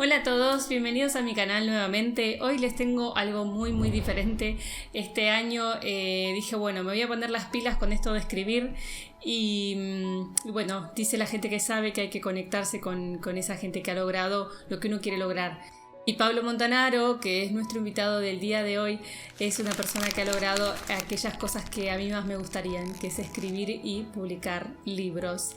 Hola a todos, bienvenidos a mi canal nuevamente. Hoy les tengo algo muy diferente. Este año dije, bueno, me voy a poner las pilas con esto de escribir y bueno, dice la gente que sabe que hay que conectarse con esa gente que ha logrado lo que uno quiere lograr. Y Pablo Montanaro, que es nuestro invitado del día de hoy, es una persona que ha logrado aquellas cosas que a mí más me gustarían, que es escribir y publicar libros.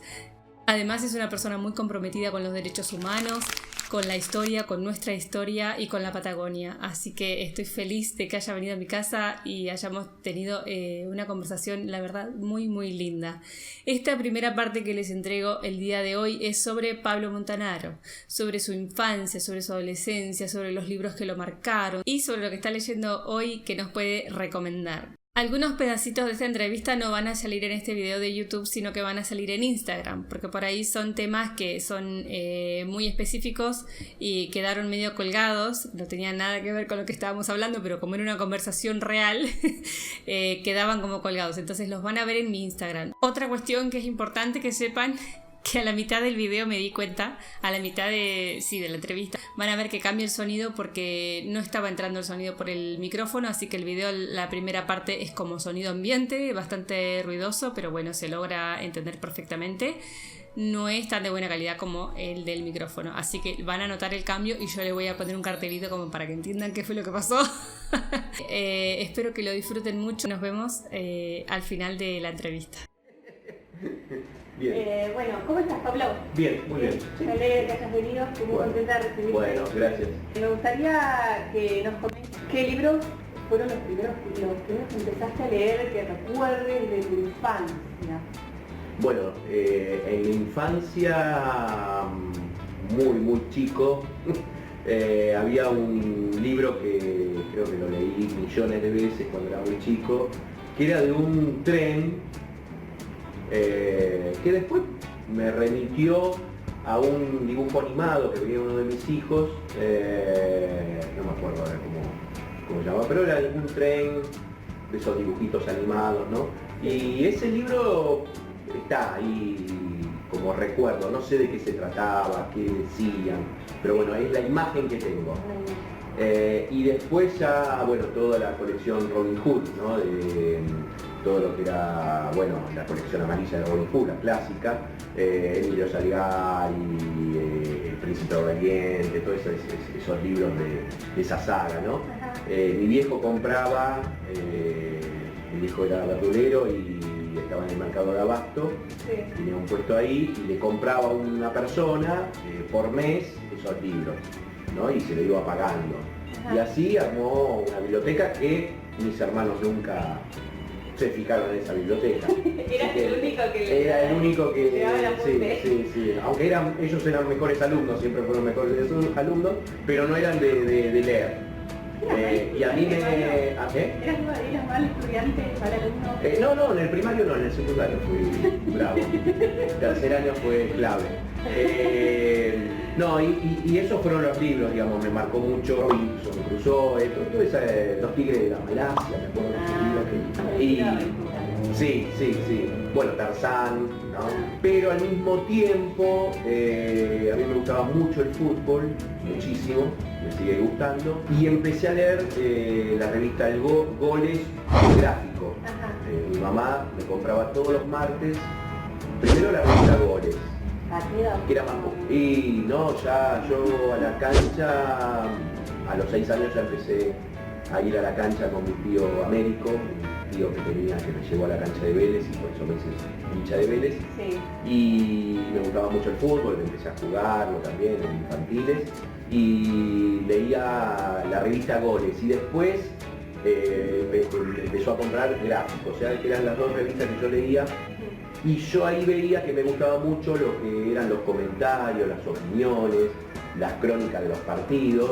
Además es una persona muy comprometida con los derechos humanos, con la historia, con nuestra historia y con la Patagonia. Así que estoy feliz de que haya venido a mi casa y hayamos tenido una conversación, la verdad, muy linda. Esta primera parte que les entrego el día de hoy es sobre Pablo Montanaro, sobre su infancia, sobre su adolescencia, sobre los libros que lo marcaron y sobre lo que está leyendo hoy que nos puede recomendar. Algunos pedacitos de esta entrevista no van a salir en este video de YouTube, sino que van a salir en Instagram, porque por ahí son temas que son muy específicos y quedaron medio colgados, no tenían nada que ver con lo que estábamos hablando, pero como era una conversación real, quedaban como colgados, entonces los van a ver en mi Instagram. Otra cuestión que es importante que sepan, que a la mitad del video me di cuenta, a la mitad de la entrevista, van a ver que cambia el sonido porque no estaba entrando el sonido por el micrófono, así que el video, la primera parte es como sonido ambiente, bastante ruidoso, pero bueno, se logra entender perfectamente. No es tan de buena calidad como el del micrófono, así que van a notar el cambio y yo le voy a poner un cartelito como para que entiendan qué fue lo que pasó. Espero que lo disfruten mucho, nos vemos al final de la entrevista. Bien. Bueno, ¿cómo estás, Pablo? Bien, muy bien. Me alegra que hayas venido, estoy muy contenta de recibirte. Bueno, gracias. Me gustaría que nos comentes qué libros fueron los primeros que empezaste a leer, que recuerdes de tu infancia. Bueno, en mi infancia, muy chico, había un libro que creo que lo leí millones de veces cuando era muy chico, que era de un tren que después me remitió a un dibujo animado que veía uno de mis hijos, no me acuerdo ahora cómo se llamaba, pero era un tren de esos dibujitos animados, ¿no? Y ese libro está ahí como recuerdo, no sé de qué se trataba, qué decían, pero bueno, es la imagen que tengo. Y después ya, bueno, toda la colección Robin Hood, ¿no? De todo lo que era, bueno, la colección amarilla de Robin Hood, la clásica, Emilio Salgari, El Príncipe Obediente, todos esos libros de esa saga, ¿no? Mi viejo compraba, mi viejo era verdulero y estaba en el mercado de Abasto, sí. Tenía un puesto ahí y le compraba a una persona por mes esos libros, ¿no? Y se lo iba pagando. Ajá. Y así armó una biblioteca que mis hermanos nunca se fijaron en esa biblioteca. Era el único que sí. Aunque ellos eran mejores alumnos, siempre fueron mejores alumnos, pero no eran de leer. Y a mí me... ¿Eras mal estudiante, mal alumno? No, en el primario no, en el secundario fui bravo. El tercer año fue clave. No, y esos fueron los libros, digamos, me marcó mucho Robinson Crusoe, Los Tigres de la Malasia, me acuerdo de ese libro que... Sí. Bueno, Tarzán, ¿no? Pero al mismo tiempo, a mí me gustaba mucho el fútbol, muchísimo, me sigue gustando, y empecé a leer la revista El Goles gráfico. Mi mamá me compraba todos los martes, primero la revista Goles, que era más... Y no, ya yo a la cancha, a los 6 años ya empecé a ir a la cancha con mi tío Américo, mi tío que me llevó a la cancha de Vélez y por eso me hice hincha de Vélez. Sí. Y me gustaba mucho el fútbol, empecé a jugarlo también en infantiles y leía la revista Goles y después empezó a comprar gráficos, o sea que eran las dos revistas que yo leía. Y yo ahí veía que me gustaba mucho lo que eran los comentarios, las opiniones, las crónicas de los partidos.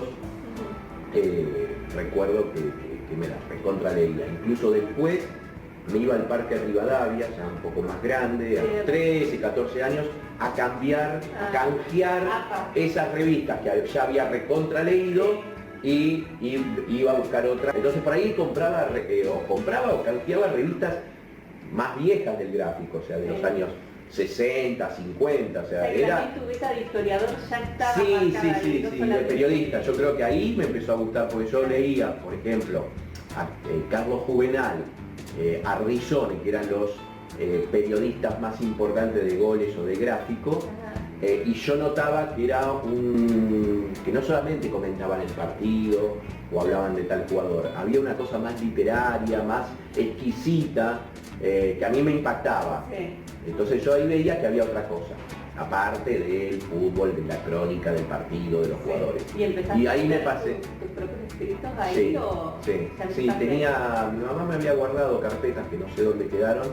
Recuerdo que me las recontra leía. Incluso después me iba al Parque Rivadavia, ya un poco más grande, a los 13, 14 años, a cambiar, a canjear esas revistas que ya había recontra leído y iba a buscar otras. Entonces por ahí compraba o canjeaba revistas más viejas del gráfico, o sea, de los años 60, 50, o sea, que era... también tu beta de historiador ya estaba Sí, marcada, sí, no de solamente- periodista. Yo creo que ahí me empezó a gustar, porque yo leía, por ejemplo, a Carlos Juvenal, a Rillone, que eran los periodistas más importantes de goles o de gráfico, Ajá. y yo notaba que era que no solamente comentaban el partido o hablaban de tal jugador, había una cosa más literaria, más exquisita, que a mí me impactaba. Sí. Entonces yo ahí veía que había otra cosa, aparte del fútbol, de la crónica del partido, de los jugadores. ¿Y empezaste Y ahí a me hacer pasé. tus propios escritos ahí Sí, o sí, ya sí, empezaste? mi mamá me había guardado carpetas que no sé dónde quedaron,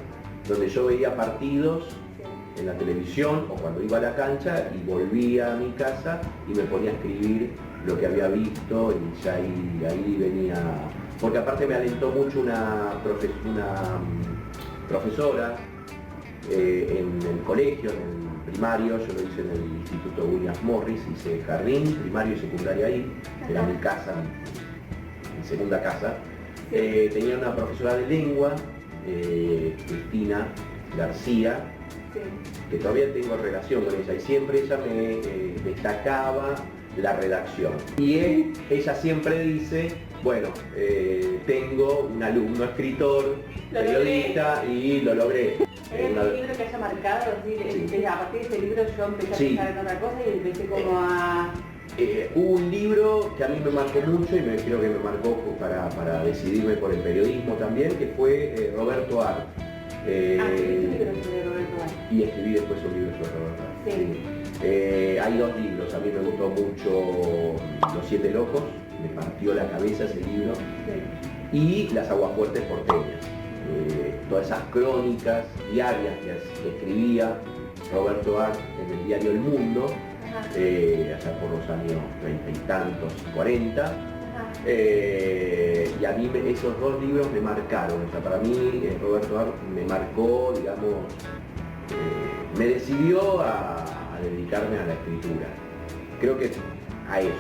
donde yo veía partidos Sí. en la televisión o cuando iba a la cancha y volvía a mi casa y me ponía a escribir lo que había visto y ya ahí venía, porque aparte me alentó mucho una profesora en el colegio, en el primario, yo lo hice en el Instituto William Morris, hice jardín, primario y secundaria ahí, era mi casa, mi segunda casa. Tenía una profesora de lengua, Cristina García, Sí. que todavía tengo relación con ella y siempre ella me destacaba la redacción. Y ella siempre dice, bueno, tengo un alumno escritor, Lo periodista y lo logré. ¿Hay algún libro que haya marcado? Decir, Sí. a partir de ese libro yo empecé a Sí. pensar en otra cosa y empecé como a... Hubo un libro que a mí me marcó mucho y creo que me marcó para decidirme por el periodismo también, que fue Roberto Art. escribiste un libro sobre Roberto Art. Y escribí después un libro sobre Roberto Art. Sí. Hay dos libros, a mí me gustó mucho Los Siete Locos, me partió la cabeza ese libro, Sí. y Las Aguafuertes porteñas. Todas esas crónicas diarias que escribía Roberto Art en el diario El Mundo, Ajá. allá por los años 30 y tantos, 40. Ajá. Y a mí esos dos libros me marcaron, o sea, para mí Roberto Art me marcó, digamos, me decidió a dedicarme a la escritura. Creo que a eso,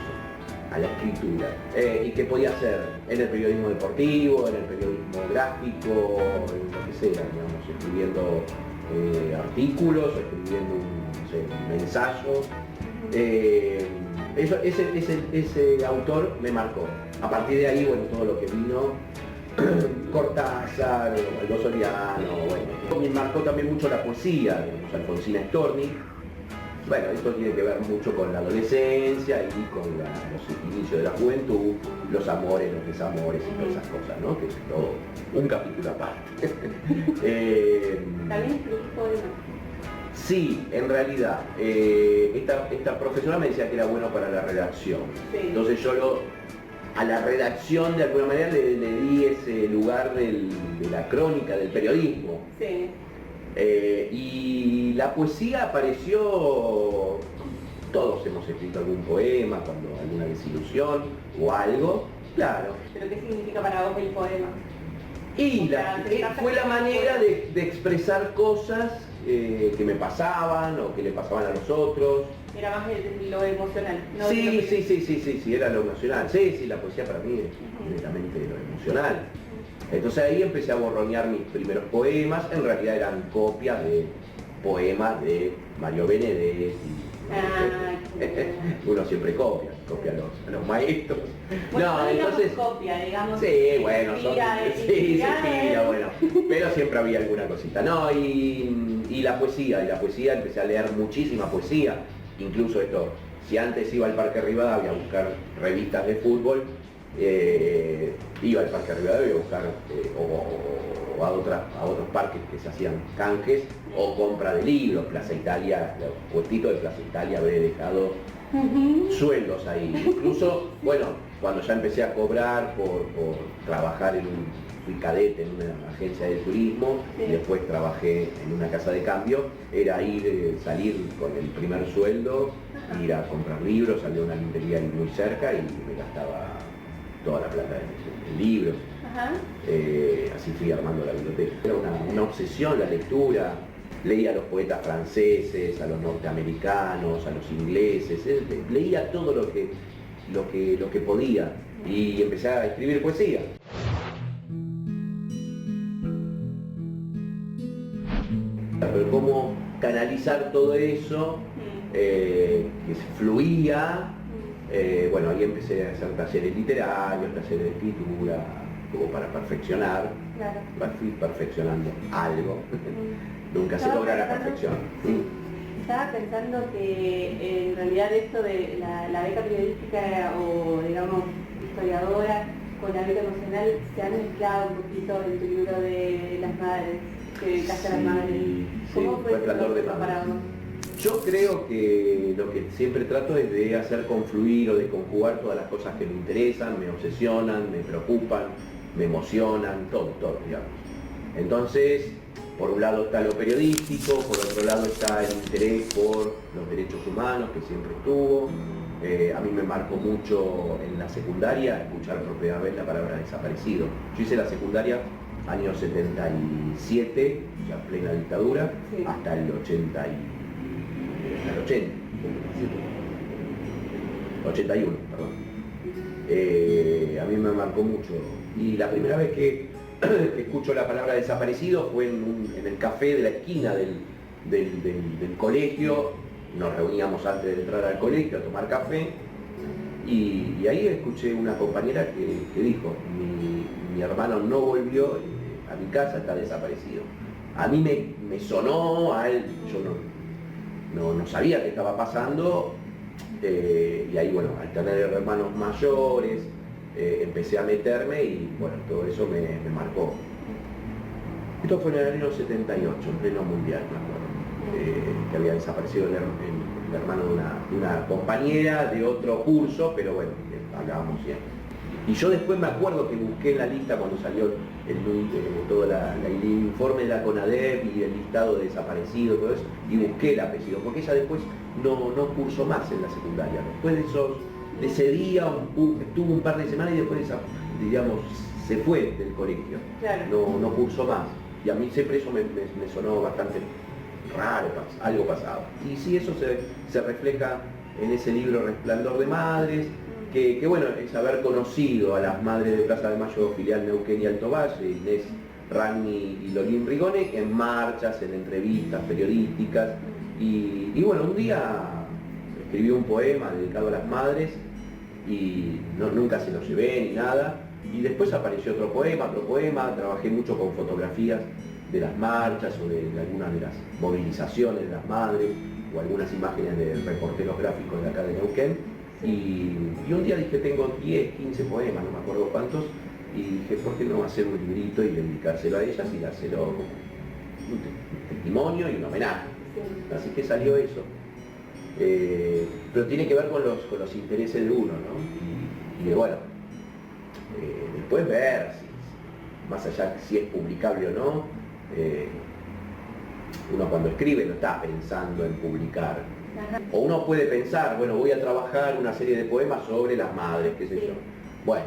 a la escritura. ¿Y qué podía hacer? En el periodismo deportivo, en el periodismo gráfico, en lo que sea, digamos, escribiendo artículos, escribiendo un ensayo. Ese autor me marcó. A partir de ahí, bueno, todo lo que vino, Cortázar, Aldo Soriano, bueno. Me marcó también mucho la poesía, digamos, Alfonsina Storni. Bueno, esto tiene que ver mucho con la adolescencia y con los inicios de la juventud, los amores, los desamores y todas esas cosas, ¿no? Que es todo un capítulo aparte. También escribí poemas. Sí, en realidad, esta profesora me decía que era bueno para la redacción. Sí. Entonces yo a la redacción de alguna manera le di ese lugar de la crónica, del periodismo. Sí. Y la poesía apareció, todos hemos escrito algún poema, cuando alguna desilusión o algo, claro. ¿Pero qué significa para vos el poema? Y O sea, fue la manera de expresar cosas que me pasaban o que le pasaban a los otros. Era más lo emocional. No Sí, lo que- sí, era lo emocional. Sí, la poesía para mí es netamente lo emocional. Entonces ahí empecé a borronear mis primeros poemas, en realidad eran copias de poemas de Mario Benedetti. Uno siempre copia a los maestros. Bueno, No, entonces... copia, digamos. Sí, bueno, se inspira, bueno. Pero siempre había alguna cosita. No, y la poesía, empecé a leer muchísima poesía. Incluso esto, si antes iba al Parque Rivadavia a buscar revistas de fútbol, iba al Parque Rivadavia a buscar o a otros parques que se hacían canjes o compra de libros. Plaza Italia, los puestitos de Plaza Italia habré dejado sueldos ahí. Incluso, bueno, cuando ya empecé a cobrar por trabajar fui cadete en una agencia de turismo, Sí. y después trabajé en una casa de cambio, era salir con el primer sueldo, ir a comprar libros, salía a una librería ahí muy cerca y me gastaba toda la plata en libros. Ajá. Así fui armando la biblioteca. Era una obsesión la lectura. Leía a los poetas franceses, a los norteamericanos, a los ingleses. Leía todo lo que podía y empecé a escribir poesía. Pero como canalizar todo eso, que fluía. Bueno, ahí empecé a hacer talleres literarios, talleres de escritura, como para perfeccionar. Claro. Fui perfeccionando algo. Nunca se logra la perfección. Sí. Estaba pensando que en realidad esto de la beca periodística o digamos historiadora con la beca emocional se han mezclado un poquito en tu libro de las madres, que dedicaste a las madres. ¿Cómo fue Resplandor de para Madres. vos? Yo creo que lo que siempre trato es de hacer confluir o de conjugar todas las cosas que me interesan, me obsesionan, me preocupan, me emocionan, todo, digamos. Entonces, por un lado está lo periodístico, por otro lado está el interés por los derechos humanos, que siempre estuvo. A mí me marcó mucho en la secundaria escuchar por primera vez la palabra desaparecido. Yo hice la secundaria año 77, ya plena dictadura, Sí. hasta el 80 hasta el 80, 81, perdón. A mí me marcó mucho. Y la primera vez que escucho la palabra desaparecido fue en el café de la esquina del colegio. Nos reuníamos antes de entrar al colegio a tomar café. Y ahí escuché una compañera que dijo, mi hermano no volvió a mi casa, está desaparecido. A mí me sonó, a él, yo no sabía qué estaba pasando, y ahí bueno, al tener hermanos mayores, empecé a meterme y bueno, todo eso me marcó. Esto fue en el año 78, en pleno mundial, me acuerdo, que había desaparecido el hermano de una compañera de otro curso, pero bueno, hablábamos bien. Y yo después me acuerdo que busqué en la lista cuando salió todo el informe de la CONADEP y el listado de desaparecidos, todo eso, y busqué el apellido, porque ella después no cursó más en la secundaria. Después de ese día estuvo un par de semanas y después, digamos, se fue del colegio. Claro. No cursó más. Y a mí siempre eso me sonó bastante raro, algo pasaba. Y sí, eso se refleja en ese libro Resplandor de Madres, que bueno, es haber conocido a las madres de Plaza de Mayo, filial Neuquén y Alto Valle, Inés Ragni y Lolín Rigone, en marchas, en entrevistas periodísticas. Y bueno, un día escribí un poema dedicado a las madres y nunca se lo llevé ni nada. Y después apareció otro poema, trabajé mucho con fotografías de las marchas o de algunas de las movilizaciones de las madres o algunas imágenes de reporteros gráficos de acá de Neuquén. Y un día dije, tengo 10, 15 poemas, no me acuerdo cuántos, y dije, ¿por qué no hacer un librito y dedicárselo a ellas y dárselo como un testimonio y un homenaje? Sí. Así que salió eso. Pero tiene que ver con los intereses de uno, ¿no? Y de bueno, después ver, más allá si es publicable o no, uno cuando escribe no está pensando en publicar. Ajá. O uno puede pensar, bueno, voy a trabajar una serie de poemas sobre las madres, qué sé Sí. yo. Bueno,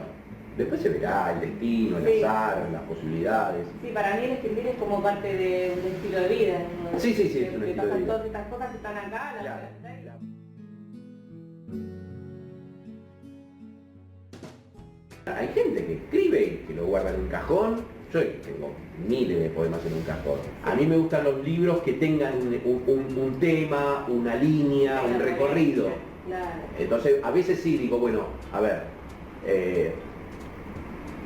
después se verá el destino, el Sí. azar, las posibilidades. Sí, para mí el escribir es como parte de un estilo de vida, ¿no? Sí, es un Que estilo de pasan vida. todas estas cosas que están acá, Hay gente que escribe y que lo guarda en un cajón. Yo tengo miles de poemas en un cajón. A mí me gustan los libros que tengan un tema, una línea, un recorrido. Claro. Entonces, a veces sí digo, bueno, a ver,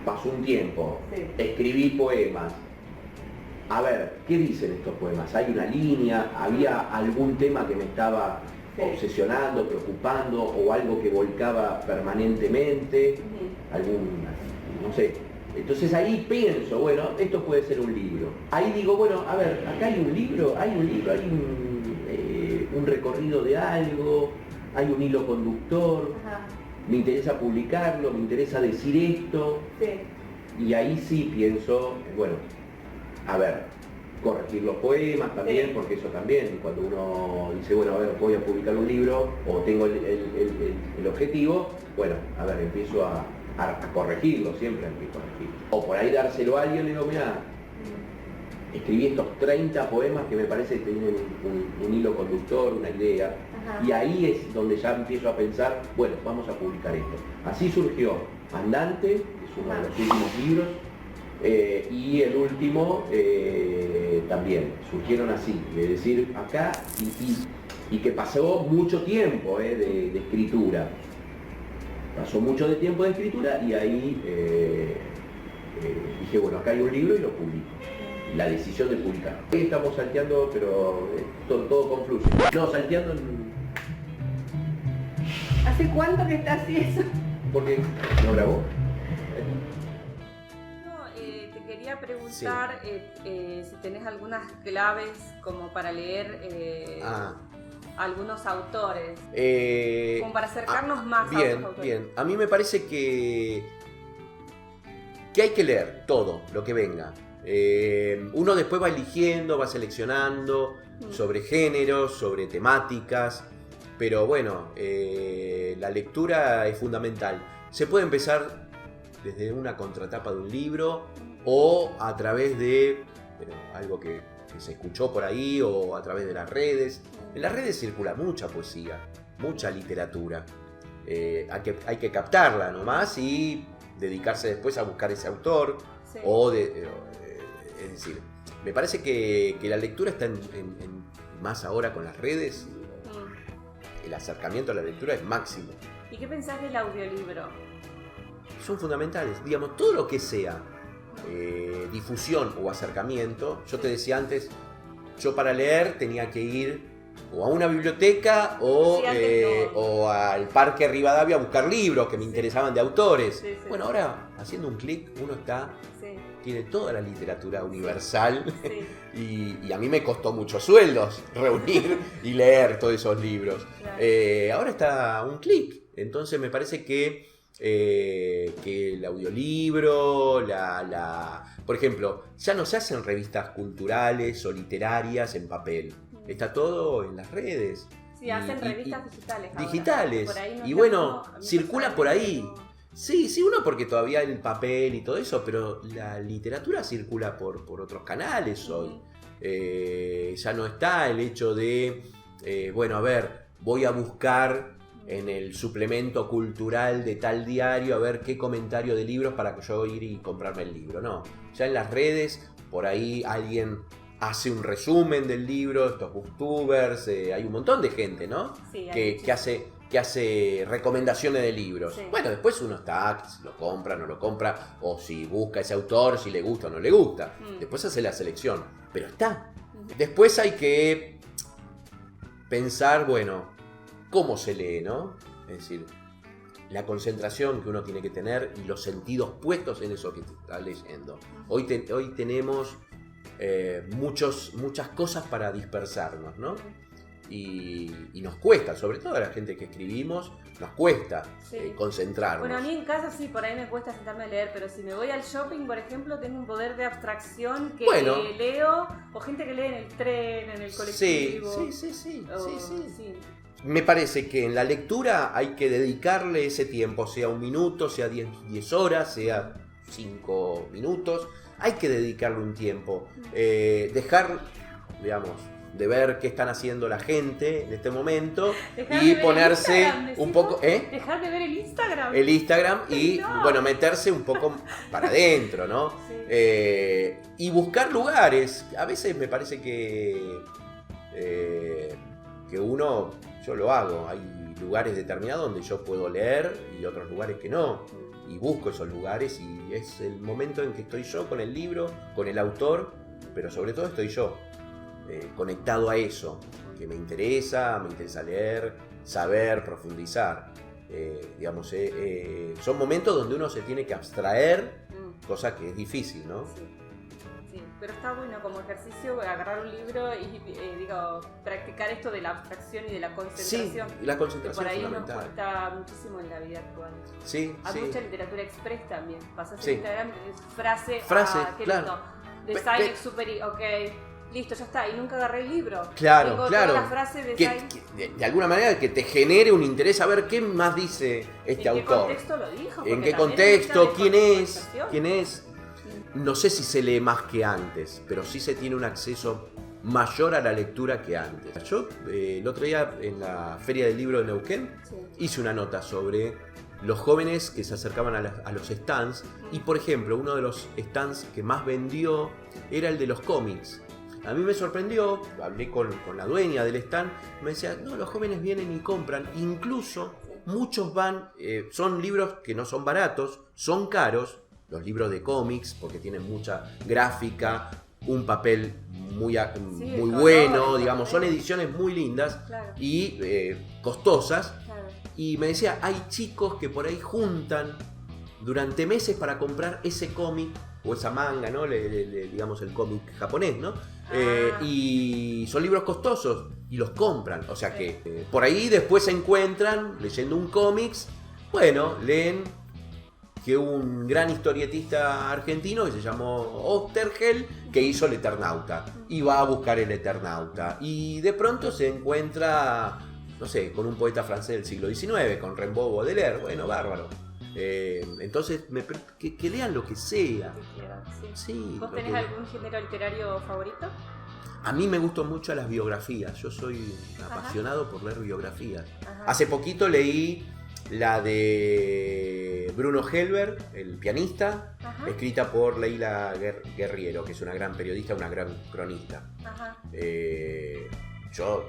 pasó un tiempo, Sí. escribí poemas. A ver, ¿qué dicen estos poemas? ¿Hay una línea? ¿Había algún tema que me estaba Sí. obsesionando, preocupando o algo que volcaba permanentemente? Ujú. No sé. Entonces ahí pienso, bueno, esto puede ser un libro. Ahí digo, bueno, a ver, acá hay un libro, hay un recorrido de algo, hay un hilo conductor, Ajá. me interesa publicarlo, me interesa decir esto, Sí. y ahí sí pienso, bueno, a ver, corregir los poemas también, Sí. porque eso también, cuando uno dice, bueno, a ver, voy a publicar un libro, o tengo el objetivo, bueno, a ver, empiezo a corregirlo, siempre hay que corregirlo. O por ahí dárselo a alguien y le digo, mira, escribí estos 30 poemas que me parece que tienen un hilo conductor, una idea, Ajá. y ahí es donde ya empiezo a pensar, bueno, vamos a publicar esto. Así surgió Andante, que es uno de los últimos libros, Y el último también, surgieron así, es decir, acá y que pasó mucho tiempo de escritura. Pasó mucho de tiempo de escritura y ahí dije, bueno, acá hay un libro y lo publico. La decisión de publicar. Hoy estamos salteando, pero todo confluye. No, salteando en... ¿Hace cuánto que está así eso? Porque no grabó. Te quería preguntar si tenés algunas claves como para leer algunos autores, como para acercarnos más a otros autores. Bien. A mí me parece que hay que leer todo lo que venga. Uno después va eligiendo, va seleccionando sobre géneros, sobre temáticas, pero bueno, la lectura es fundamental. Se puede empezar desde una contratapa de un libro o a través de algo que se escuchó por ahí o a través de las redes. En las redes circula mucha poesía, mucha literatura. Hay que captarla nomás y dedicarse después a buscar ese autor. Sí. Es decir, me parece que la lectura está más ahora con las redes. El acercamiento a la lectura es máximo. ¿Y qué pensás del audiolibro? Son fundamentales. Digamos, todo lo que sea difusión o acercamiento. Yo te decía antes, yo para leer tenía que ir o a una biblioteca o al Parque Rivadavia a buscar libros que me interesaban de autores. Sí. Bueno, ahora haciendo un clic uno tiene toda la literatura universal. Sí. y a mí me costó muchos sueldos reunir y leer todos esos libros. Claro. Ahora está a un clic. Entonces me parece que el audiolibro, por ejemplo, ya no se hacen revistas culturales o literarias en papel. Está todo en las redes. Sí, hacen revistas digitales. Digitales. Por ahí y bueno, circula por ahí. Sí, uno porque todavía el papel y todo eso, pero la literatura circula por otros canales hoy. Ya no está el hecho de, voy a buscar en el suplemento cultural de tal diario a ver qué comentario de libros para que yo ir y comprarme el libro. No, ya en las redes, por ahí alguien hace un resumen del libro, estos booktubers, hay un montón de gente, ¿no? Sí, que hace recomendaciones de libros. Sí. Bueno, después uno está, si lo compra, no lo compra, o si busca ese autor, si le gusta o no le gusta. Después hace la selección, pero está. Después hay que pensar, cómo se lee, ¿no? Es decir, la concentración que uno tiene que tener y los sentidos puestos en eso que te está leyendo. Hoy tenemos muchas cosas para dispersarnos, ¿no? Y nos cuesta, sobre todo a la gente que escribimos, nos cuesta concentrarnos. Bueno, a mí en casa sí, por ahí me cuesta sentarme a leer, pero si me voy al shopping, por ejemplo, tengo un poder de abstracción que leo, o gente que lee en el tren, en el colectivo. Sí. Me parece que en la lectura hay que dedicarle ese tiempo, sea un minuto, sea 10 horas, sea 5 minutos, hay que dedicarle un tiempo. Dejar, de ver qué están haciendo la gente en este momento y ponerse un poco... Dejar de ver el Instagram. El Instagram y, meterse un poco para adentro, ¿no? Sí. Y buscar lugares. A veces me parece que uno... Yo lo hago. Hay lugares determinados donde yo puedo leer y otros lugares que no. Y busco esos lugares y es el momento en que estoy yo con el libro, con el autor, pero sobre todo estoy yo. Conectado a eso, que me interesa leer, saber, profundizar. Son momentos donde uno se tiene que abstraer, cosa que es difícil, ¿no? Sí, pero está bueno como ejercicio agarrar un libro y practicar esto de la abstracción y de la concentración. Sí, la concentración por ahí es fundamental. Nos cuesta muchísimo en la vida actual. Sí, hay mucha literatura express también. Pasás en Instagram y frase, qué claro. lindo. De Sainz-Exupéry, ok. Listo, ya está, y nunca agarré el libro. Claro. Toda la frase de de alguna manera que te genere un interés a ver qué más dice este autor. ¿En qué contexto lo dijo? ¿En qué contexto? ¿Quién es? No sé si se lee más que antes, pero sí se tiene un acceso mayor a la lectura que antes. Yo el otro día en la Feria del Libro de Neuquén hice una nota sobre los jóvenes que se acercaban a los stands. Y por ejemplo, uno de los stands que más vendió era el de los cómics. A mí me sorprendió, hablé con la dueña del stand, me decía, no, los jóvenes vienen y compran, incluso muchos van, son libros que no son baratos, son caros, los libros de cómics, porque tienen mucha gráfica, un papel muy bueno, digamos, son ediciones muy lindas y costosas. Y me decía, hay chicos que por ahí juntan durante meses para comprar ese cómic o esa manga, ¿no? Digamos el cómic japonés, ¿no? Y son libros costosos y los compran. O sea que por ahí después se encuentran leyendo un cómics. Bueno, leen que un gran historietista argentino que se llamó Oesterheld, que hizo El Eternauta. Y va a buscar El Eternauta. Y de pronto se encuentra, no sé, con un poeta francés del siglo XIX, con Rimbaud, Baudelaire. Bueno, bárbaro. Entonces, que lean lo que sea. Sí, ¿Vos tenés algún género literario favorito? A mí me gustan mucho las biografías. Yo soy apasionado por leer biografías. Hace poquito leí la de Bruno Helber, el pianista, escrita por Leila Guerriero, que es una gran periodista, una gran cronista. Yo,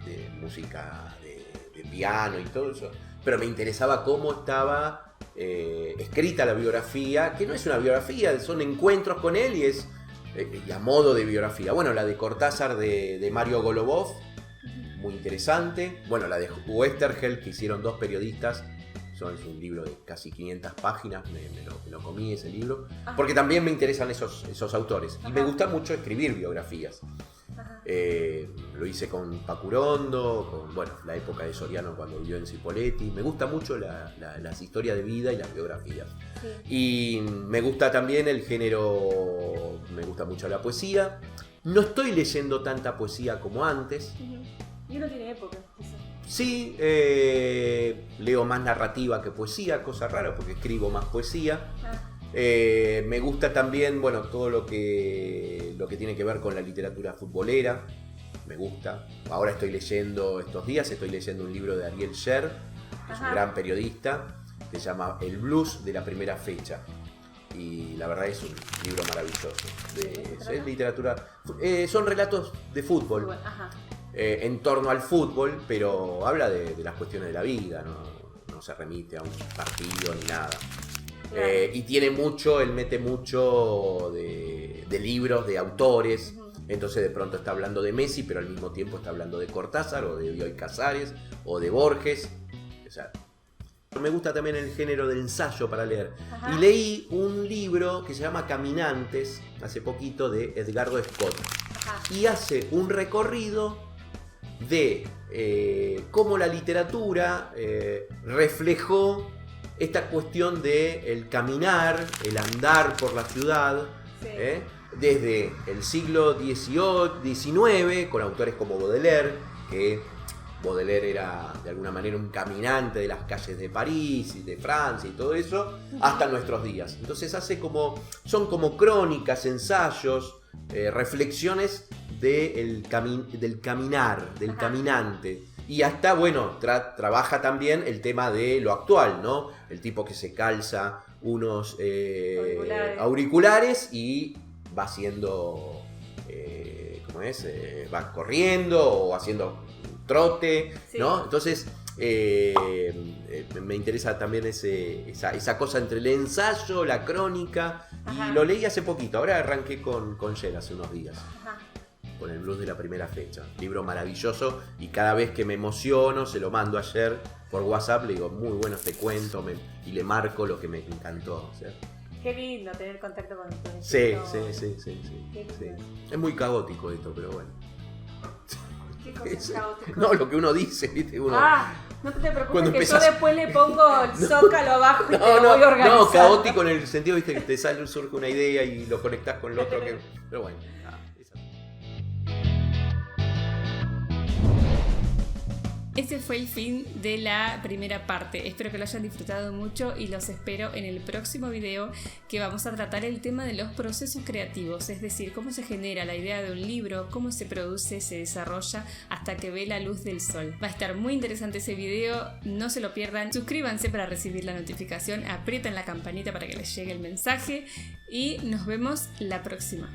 de música de piano y todo eso, pero me interesaba cómo estaba escrita la biografía, que no es una biografía, son encuentros con él y es y a modo de biografía. Bueno, la de Cortázar de Mario Golubov, muy interesante. Bueno, la de Oesterheld, que hicieron dos periodistas, es un libro de casi 500 páginas, me lo comí ese libro, porque también me interesan esos autores. Y me gusta mucho escribir biografías. Lo hice con Pacurondo, con la época de Soriano cuando vivió en Cipolletti. Me gusta mucho las historias de vida y las biografías. Y me gusta también el género, me gusta mucho la poesía. No estoy leyendo tanta poesía como antes. Y uno tiene época, quizás. Sí, leo más narrativa que poesía, cosa rara porque escribo más poesía. Me gusta también, todo lo que tiene que ver con la literatura futbolera. Me gusta. Ahora estos días estoy leyendo un libro de Ariel Sher, que es un gran periodista, que se llama El blues de la primera fecha. Y la verdad es un libro maravilloso. Es literatura. Son relatos de fútbol. En torno al fútbol, pero habla de las cuestiones de la vida, no se remite a un partido ni nada. Y él mete mucho de libros, de autores. Entonces de pronto está hablando de Messi, pero al mismo tiempo está hablando de Cortázar o de Bioy Casares o de Borges. O sea, me gusta también el género del ensayo para leer. Y leí un libro que se llama Caminantes hace poquito, de Edgardo Scott. Y hace un recorrido de cómo la literatura reflejó esta cuestión de el caminar, el andar por la ciudad, desde el siglo XIX, con autores como Baudelaire, que Baudelaire era de alguna manera un caminante de las calles de París y de Francia y todo eso, hasta nuestros días. Entonces son como crónicas, ensayos, reflexiones del caminar, del caminante. Y hasta, trabaja también el tema de lo actual, ¿no? El tipo que se calza unos auriculares y va haciendo, va corriendo o haciendo trote, ¿no? Entonces, me interesa también esa cosa entre el ensayo, la crónica, y lo leí hace poquito. Ahora arranqué con Yer hace unos días. Con el blues de la primera fecha. Libro maravilloso, y cada vez que me emociono se lo mando ayer por WhatsApp, le digo, muy bueno este cuento, y le marco lo que me encantó. ¿Sí? Qué lindo tener contacto con sí. Es muy caótico esto, pero bueno. ¿Qué cosa es caótico? No, lo que uno dice, ¿viste? No te preocupes, que yo después le pongo el zócalo abajo y te lo voy organizando. No, caótico en el sentido, ¿viste? Que te surge una idea y lo conectás con lo otro. Pero bueno. Este fue el fin de la primera parte. Espero que lo hayan disfrutado mucho y los espero en el próximo video, que vamos a tratar el tema de los procesos creativos, es decir, cómo se genera la idea de un libro, cómo se produce, se desarrolla hasta que ve la luz del sol. Va a estar muy interesante ese video, no se lo pierdan. Suscríbanse para recibir la notificación, aprieten la campanita para que les llegue el mensaje y nos vemos la próxima.